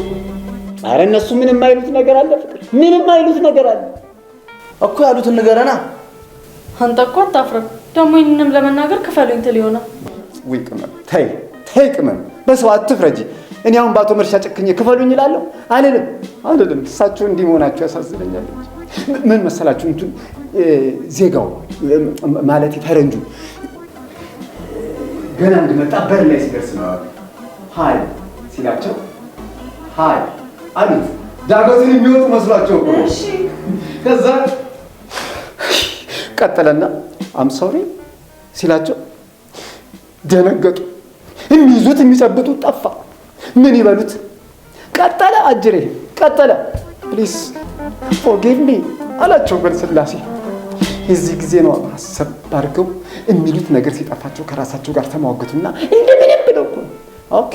ኧረ እነሱ ምንም አይሉት ነገር አለ። ፍቅር ምንም አይሉት ነገር አለ እኮ። ያሉትን ንገረና። አንተ እኮ አታፍርም። ደግሞ ይህንንም ለመናገር ክፈሉኝ ትል ይሆናል። ውይ ቅመም፣ ተይ ቅመም፣ በሰው አትፍረጂ። እኔ አሁን በአቶ መርሻ ጨክኜ ክፈሉኝ እላለሁ? አልልም። እሳቸው እንዲህ መሆናቸው ያሳዝነኛል። ምን መሰላችሁ እንትን ዜጋው ማለት ፈረንጁ ገና እንድመጣ በር ላይ ሲደርስ ነው ሀይ ሲላቸው ሀይ አሉት። ዳገቱን የሚወጡ መስሏቸው እኮ። እሺ ከዛ ቀጠለና አም ሶሪ ሲላቸው ደነገጡ። የሚይዙት የሚጨብጡት ጠፋ። ምን ይበሉት? ቀጠለ አጅሬ ቀጠለ። ፕሊዝ ፎርጊቭ ሚ አላቸው በስላሴ። የዚህ ጊዜ ነው አሰብ አድርገው የሚሉት ነገር ሲጠፋቸው ከራሳቸው ጋር ተሟገቱና እንደምንም ብለው እኮ ኦኬ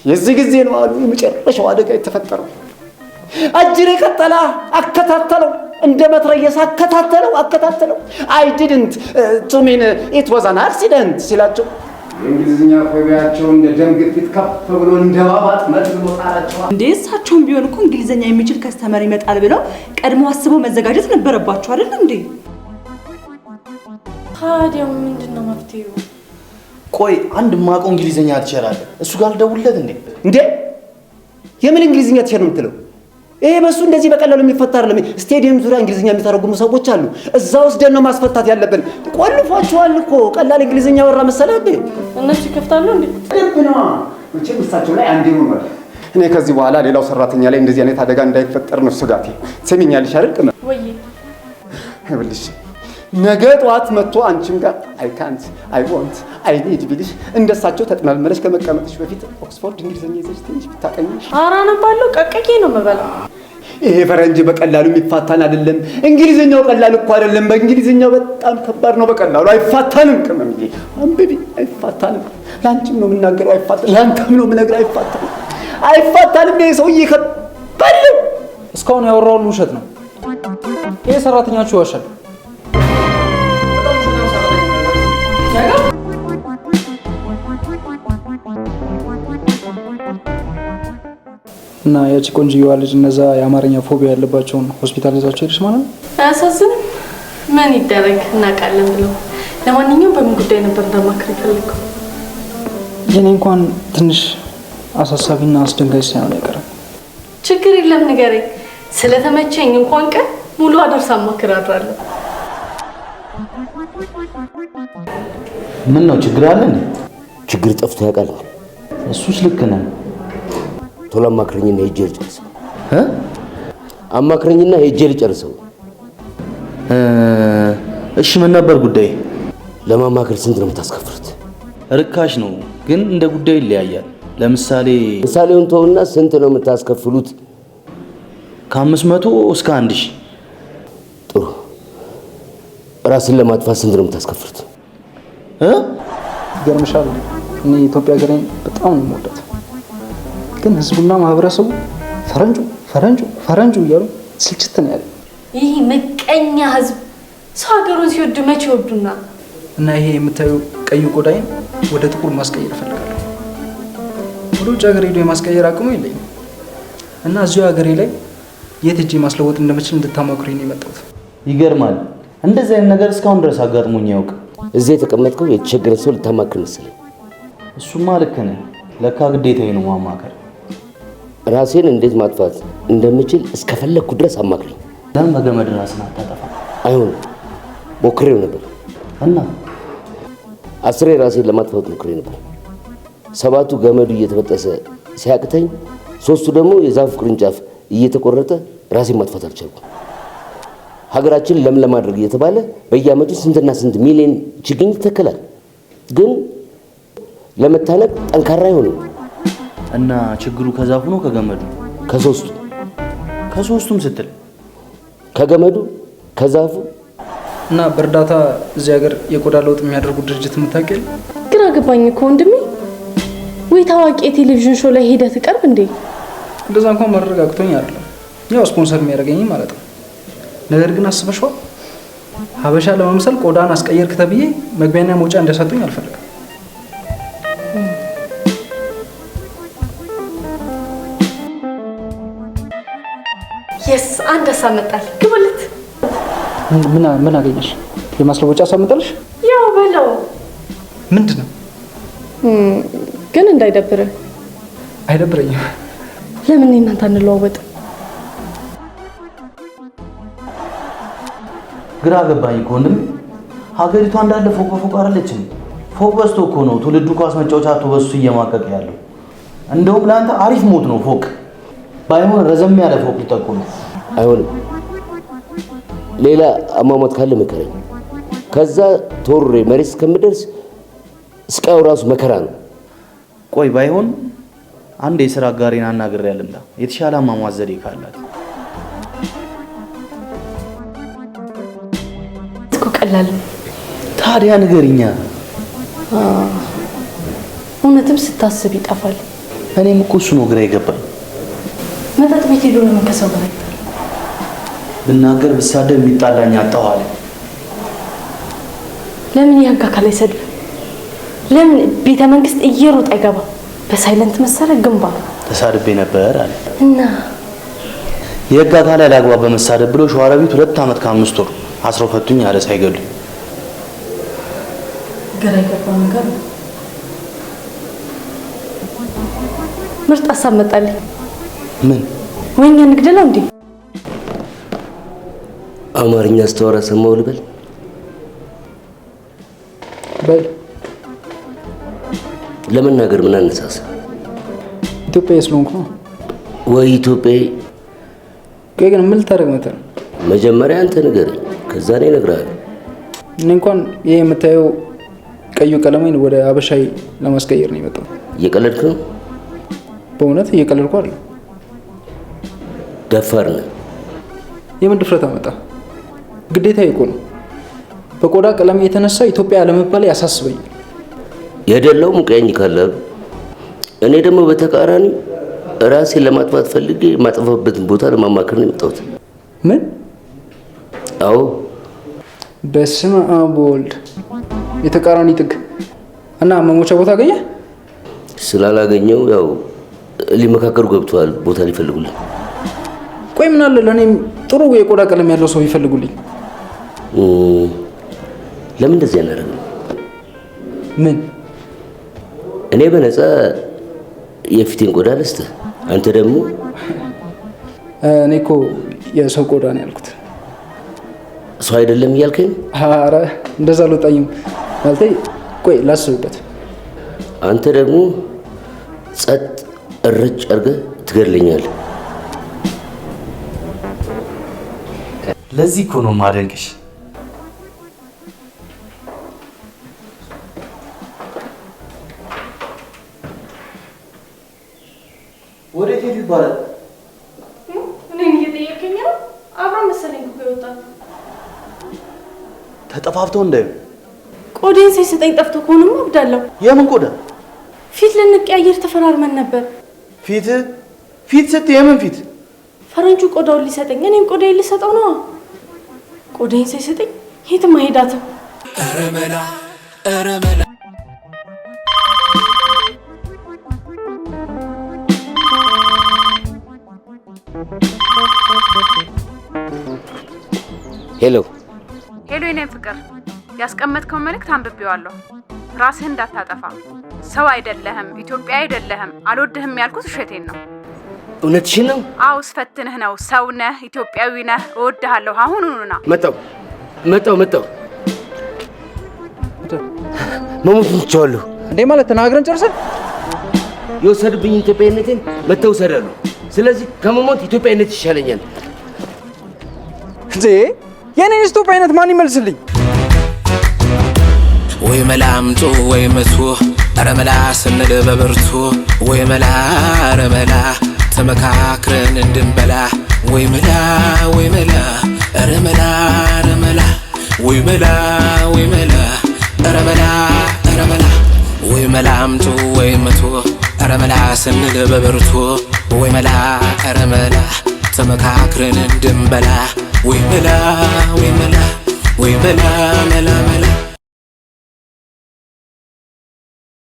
የዚህ ጊዜ ነው አሉ የመጨረሻው አደጋ የተፈጠረው። አጅሬ ቀጠላ አከታተለው፣ እንደ መትረየስ አከታተለው። I didn't to mean it was an accident ሲላቸው የእንግሊዝኛ ፎቢያቸው እንደ ደም ግፊት ከፍ ብሎ እንደባባጥ መጥቶ ጣላቸው። እንዴ እሳቸውም ቢሆን እኮ እንግሊዝኛ የሚችል ከስተመር ይመጣል ብለው ቀድሞ አስበው መዘጋጀት ነበረባቸው አይደል እንዴ? ታዲያ ምንድነው መፍትሄው? ቆይ አንድ ማውቀው እንግሊዝኛ ትችላለህ፣ እሱ ጋር ልደውልለት እንዴ? የምን እንግሊዝኛ ትችል ነው የምትለው? ይሄ በሱ እንደዚህ በቀላሉ የሚፈታ አይደለም። ስቴዲየም ዙሪያ እንግሊዝኛ የሚተረጉሙ ሰዎች አሉ። እዛ ወስደን ነው ማስፈታት ያለብን። ቆልፏቸዋል እኮ ቀላል እንግሊዝኛ ወራ መሰለህ እንዴ? እነሱ ይከፍታሉ እንዴ? ልብና መቼም እሳቸው ላይ አንዴ ነው ማለት። እኔ ከዚህ በኋላ ሌላው ሰራተኛ ላይ እንደዚህ አይነት አደጋ እንዳይፈጠር ነው ስጋቴ። ሰሚኛልሽ አይደል? ቅመ ወይ ይኸውልሽ ነገ ጠዋት መጥቶ አንቺም ጋር አይ ካንት አይ ዋንት አይ ኒድ ቢልሽ እንደሳቸው ተጥመልመለሽ ከመቀመጥሽ በፊት ኦክስፎርድ እንግሊዝኛ ይዘሽ ትንሽ ብታቀኝሽ። ኧረ አነባለሁ፣ ቀቀቄ ነው የምበላው። ይሄ ፈረንጅ በቀላሉ የሚፋታን አይደለም። እንግሊዝኛው ቀላል እኮ አይደለም። በእንግሊዝኛው በጣም ከባድ ነው። በቀላሉ አይፋታንም። ቅመምዬ አንብቢ። አይፋታንም። ላንቺም ነው የምናገረው አይፋታንም። ላንተም ነው የምነግረው አይፋታንም። አይፋታንም። ይሄ ሰውዬ ከባድ ነው። እስካሁን ያወራው ውሸት ነው። ይሄ ሰራተኛችሁ ይዋሻል። እና ያቺ ቆንጆዋ ልጅ እነዛ የአማርኛ ፎቢያ ያለባቸውን ሆስፒታል ይዛቸው ሄድሽ ማለት ነው? አያሳዝንም? ምን ይደረግ እናውቃለን ብለው። ለማንኛውም በምን ጉዳይ ነበር እንደማክር የፈለግከው? የኔ እንኳን ትንሽ አሳሳቢና አስደንጋጭ ሳይሆን አይቀርም። ችግር የለም ንገረኝ። ስለተመቸኝ እንኳን ቀን ሙሉ አደርሳ ማክር አድራለሁ። ምን ነው ችግር አለ እንዴ? ችግር ጠፍቶ ያውቃል? እሱስ ልክ ነህ። ቶሎ አማክረኝና ሄጄ ልጨርሰው። አማክረኝና ሄጄ ልጨርሰው። እሺ ምን ነበር ጉዳይ? ለማማከር ስንት ነው የምታስከፍሉት? ርካሽ ነው ግን እንደ ጉዳዩ ይለያያል። ለምሳሌ ምሳሌውን ተውና ስንት ነው የምታስከፍሉት? ከ500 እስከ 1000። ጥሩ። ራስን ለማጥፋት ስንት ነው የምታስከፍሉት? ይገርምሻል፣ እኔ ኢትዮጵያ ሀገሬን በጣም ነው የምወዳት። ግን ህዝቡና ማህበረሰቡ ፈረንጁ እያሉ ስልችት ነው ያለ። ይህ መቀኛ ህዝብ ሰው ሀገሩን ሲወድ መቼ ይወዱና? እና ይሄ የምታዩ ቀዩ ቆዳይን ወደ ጥቁር ማስቀየር እፈልጋለሁ። ወደ ውጭ ሀገር ሄዶ የማስቀየር አቅሙ የለኝም እና እዚሁ ሀገሬ ላይ የት ሄጄ ማስለወጥ እንደምችል እንድታማክሩኝ ነው የመጣሁት። ይገርማል፣ እንደዚህ አይነት ነገር እስካሁን ድረስ አጋጥሞኝ ያውቅ። እዚህ የተቀመጥከው የተቸገረ ሰው ልታማክር መሰለኝ። እሱማ ልክ ነህ። ለካ ግዴታዬ ነው ማማከር። ራሴን እንዴት ማጥፋት እንደምችል እስከፈለግኩ ድረስ አማክረኝ። ለምን በገመድ ራስን አታጠፋ? አይሆንም። ሞክሬው ነበር እና 10 ራሴን ለማጥፋት ሞክሬ ነበር። 7ቱ ገመዱ እየተበጠሰ ሲያቅተኝ፣ 3ቱ ደግሞ የዛፍ ቅርንጫፍ እየተቆረጠ ራሴን ማጥፋት አልቻልኩም። ሀገራችን ለምን ለማድረግ እየተባለ በየዓመቱ ስንትና ስንት ሚሊዮን ችግኝ ይተከላል። ግን ለመታነቅ ጠንካራ አይሆንም። እና ችግሩ ከዛፉ ነው ከገመዱ? ከሶስቱም ስትል ከገመዱ ከዛፉ እና በእርዳታ እዚህ ሀገር የቆዳ ለውጥ የሚያደርጉ ድርጅት የምታውቂው? ግራ ገባኝ እኮ ወንድሜ። ወይ ታዋቂ የቴሌቪዥን ሾው ላይ ሄደህ ትቀርብ እንዴ? እንደዛ እንኳን ማረጋግጦኝ አይደለም፣ ያው ስፖንሰር የሚያደርገኝ ማለት ነው። ነገር ግን አስበሽዋል? ሀበሻ ለመምሰል ቆዳን አስቀየርክ ተብዬ መግቢያና መውጫ እንዲያሳጡኝ አልፈልግም። የስ አንድ ሀሳብ መጣል። ግብልት ምን አገኘሽ? የማስለወጫ ሀሳብ መጣልሽ? ያው በለው። ምንድን ነው ግን እንዳይደብርህ። አይደብረኝም። ለምን እናንተ አንለዋወጥም? ግራ ገባኝ እኮ ወንድም። ሀገሪቷ እንዳለ ፎቅ በፎቅ አይደለችም። ፎቅ በዝቶ እኮ ነው ትውልዱ ኳስ መጫወቻ አቶ በሱ እየማቀቀ ያለው። እንደውም ለአንተ አሪፍ ሞት ነው ፎቅ። ባይሆን ረዘም ያለ ፎቅ ልጠቁ ነው። አይሆንም። ሌላ አሟሟት ካለ መከረኝ። ከዛ ቶሬ መሬት እስከምደርስ ስቃዩ ራሱ መከራ ነው። ቆይ ባይሆን አንድ የሥራ አጋሪን አናግሬ ልምጣ፣ የተሻለ አሟሟት ዘዴ ካላት። እኮ ቀላል ነው። ታዲያ ንገሪኛ። እውነትም ስታስብ ይጠፋል። እኔም እኮ እሱ ነው ግራ ይገባል። መጠጥ ቤት ሄዶ ለምን ከሰው ጋር አይጣል? ብናገር ብሳደብ የሚጣላኝ አጣኋለ። ለምን ያንካ ካለ ይሰድብ? ለምን ቤተ መንግስት እየሮጠ አይገባ? በሳይለንት መሰረ ግንባር ተሳድቤ ነበር አለ እና የህግ አካል ያላግባብ በመሳደብ ብሎ ሸዋሮቢት 2 ዓመት ከ5 ወር አስረው ፈቱኝ አለ ሳይገሉ። ግራ የገባው ነገር ነው። ምርጥ ሀሳብ መጣልኝ። ምን ወይኛ ንግደለው እንዴ? አማርኛ አስተዋራ ሰማው ልበል በል ለመናገር ምን አነሳሳ? ኢትዮጵያ ስለሆንኩ ነው ወይ ኢትዮጵያ? ግን ምን ልታደርግ መጣ? መጀመሪያ አንተ ንገረኝ፣ ከዛ እኔ እነግርሃለሁ። እኔ እንኳን ይሄ የምታየው ቀዩ ቀለሜን ወደ አበሻይ ለማስቀየር ነው የመጣው። እየቀለድክ ነው? በእውነት እየቀለድኩ አይደል? ደፋር ነህ። የምን ድፍረት አመጣ? ግዴታ ይቆ ነው። በቆዳ ቀለም የተነሳ ኢትዮጵያ ለመባል ያሳስበኛል። የደለው ሙቀኝ ካለ እኔ ደግሞ በተቃራኒ ራሴን ለማጥፋት ፈልጌ የማጥፋበትን ቦታ ለማማከር ነው የመጣሁት። ምን? አዎ። በስመ አብ ወልድ። የተቃራኒ ጥግ እና መሞቻ ቦታ አገኘ? ስላላገኘው ያው ሊመካከሩ ገብተዋል፣ ቦታ ሊፈልጉልኝ። ቆይ ምን አለ ለኔም ጥሩ የቆዳ ቀለም ያለው ሰው ይፈልጉልኝ። ለምን እንደዚህ ያናረጋል? ምን? እኔ በነፃ የፊቴን ቆዳ ልስጥህ፣ አንተ ደግሞ እኔ እኮ የሰው ቆዳ ነው ያልኩት። ሰው አይደለም እያልከኝ? ኧረ እንደዛ አልወጣኝም ማለቴ። ቆይ ላስብበት። አንተ ደግሞ ጸጥ እርጭ አድርገህ ትገድለኛለህ። ለዚህ እኮ ነው ማደንቅሽ። ወዴት ሄዱ ይባላል? እኔን እየጠየቀኝ ነው። አብራ መሰለኝ እኮ ይወጣል። ተጠፋፍተው እንዳዩ ቆዴን ሳይሰጠኝ ጠፍቶ ከሆነማ አብዳለሁ። የምን ቆዳ? ፊት ልንቀያየር ተፈራርመን ነበር። ፊት ስትይ የምን ፊት? ፈረንጁ ቆዳውን ሊሰጠኝ፣ እኔም ቆዳዬን ልሰጠው ነው። ቆዳዬን ሳይሰጠኝ የትም አይሄዳትም። ረመላ ረመላ ሄሎ ሄሎ፣ የኔ ፍቅር ያስቀመጥከው መልእክት አንብቤዋለሁ። ራስህን እንዳታጠፋ። ሰው አይደለህም፣ ኢትዮጵያ አይደለህም፣ አልወድህም ያልኩት ውሸቴን ነው። እውነትሽን ነው? አዎ ስፈትንህ ነው። ሰው ነህ፣ ኢትዮጵያዊ ነህ፣ እወድሃለሁ። አሁኑና መጣው መሞት እንችዋለሁ እንዴ? ማለት ተናግረን ጨርሰን የወሰዱብኝ ኢትዮጵያዊነቴን መተው ሰዳሉ። ስለዚህ ከመሞት ኢትዮጵያዊነት ይሻለኛል። እንዴ የኔን ኢትዮጵያዊነት ማን ይመልስልኝ? ወይ መላምጡ ወይ መቱ ረመላ ስንል በብርቱ ወይ መላ ረመላ ተመካክረን እንድንበላ ወይ መላ ረመላ ረመላ ወይ መላ ረመላ ረመላ ወይ መላምጡ ወይ መቱ ረመላ ስንል በብርቱ ወይ መላ ረመላ ተመካክረን እንድንበላ ወይ መላ መላ መላ